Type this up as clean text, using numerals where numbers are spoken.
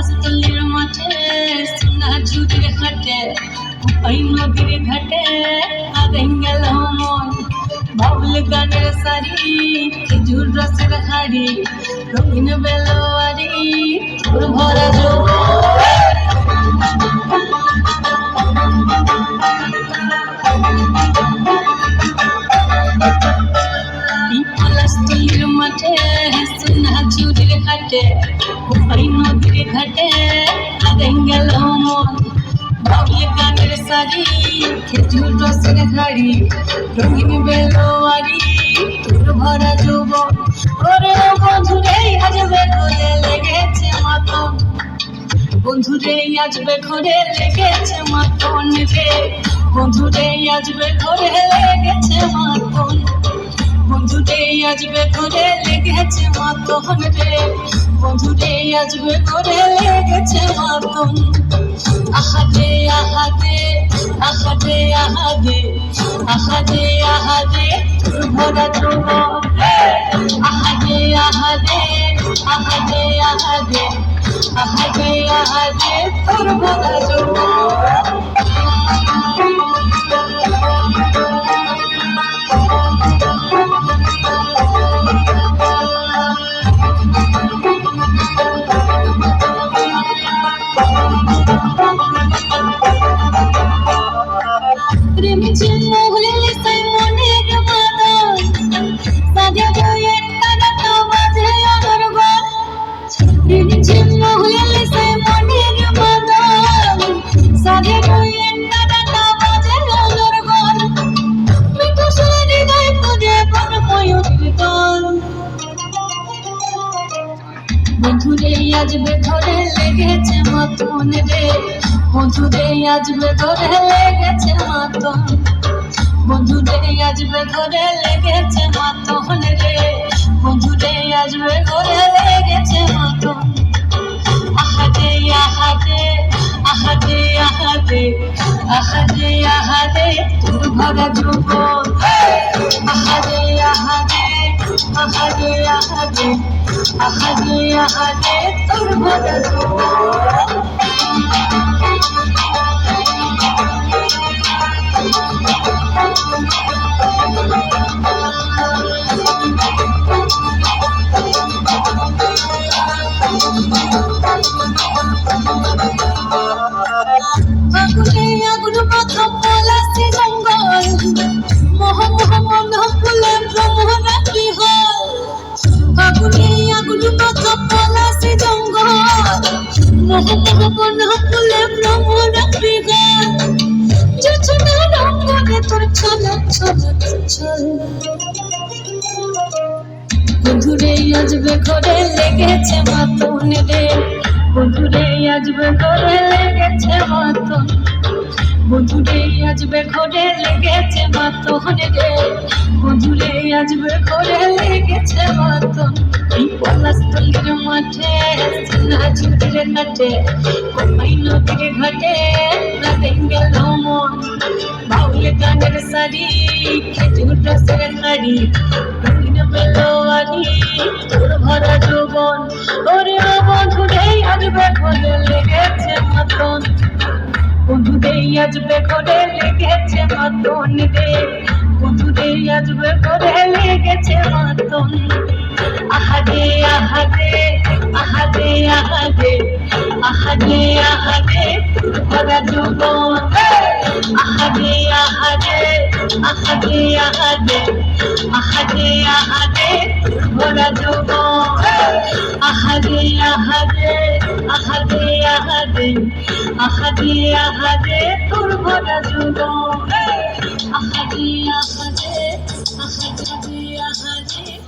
পলাশতলির মাঠে সোনাঝুরির ঘাটে ওই নদীর ঘাটে আগে গেল মন বাউল গানের সারি খেজুর রসের হাড়ি রঙিন বেলোয়ারি তোর ভরা পলাশতলির মাঠে সোনাঝুরির ঘাটে ওই নদীর ঘাটে আগে গেল মন বাউল গানের সারি খেজুর রসের হাড়ি রঙিন বেলোয়ারি তোর ভরা যৌবন ওরে বন্ধুরে আসবে ঘরে লেগেছে মাতন বন্ধুরে আসবে ঘরে লেগেছে মাতন রে বন্ধুরে আসবে ঘরে লেগেছে মাতন বন্ধুরে আসবে ঘরে লেগেছে মাতন রে বন্ধুরে আসবে ঘরে লেগেছে মাতন আহাদে আহাদে আহাদে আহাদে আহাদে আহাদে তোর ভরা যৌবন আহাদে আহাদে আহাদে আহাদে আহাদে আহাদে তোর ভরা যৌবন বন্ধুরে আসবে ঘরে লেগেছে মাতন রে বন্ধুরে আসবে ঘরে লেগেছে মাতন বন্ধুরে আসবে ঘরে লেগেছে মাতন রে বন্ধুরে আসবে ঘরে লেগেছে মাতন আহাদে আহাদে আহাদে আহাদে আহাদে আহাদে তোর ভরা যৌবন আহাদে আহাদে আহাদে আহাদে আহাদে আহাদে তোর ভরা যৌবন আগুনে আগুন প্রথম পলাশি জঙ্গল মোহ মোহ মন ফুলে ভ্রমরাত্রি হয় আগুনে আগুন প্রথম পলাশি জঙ্গল মোহ মোহ মন ফুলে ভ্রমরাত্রি হয় যোছনা রঙ্গনে তোর ছলক ছলক ছল বন্ধুরে আসবে ঘরে লেগেছে মাতন রে বন্ধুরে আসবে ঘরে লেগেছে মাতন বন্ধুরে আসবে ঘরে লেগেছে মাতন রে বন্ধুরে আসবে ঘরে লেগেছে মাতন এই পলাশতলির মাঠে সোনাঝুরির ঘাটে ওই নদীর ঘাটে আগে গেল মন বাউল গানের সারি খেজুর রসের হাড়ি রঙিন বেলোয়ারি তোর ভরা যৌবন ওরে বন্ধুরে আসবে ঘরে লেগেছে মাতন বন্ধুরে আসবে ঘরে লেগেছে মাতন রে বন্ধুরে আসবে ঘরে লেগেছে মাতন আহাদে আহাদে আহাদে আহাদে আহাদে আহাদে তোর ভরা যৌবন আহাদে আহাদে আহাদে আহাদে আহাদে আহাদে তোর ভরা যৌবন আহাদে আহাদে আহাদে আহাদে আহাদে আহাদে তোর ভরা যৌবন আহাদে আহাদে আহাদে আহাদে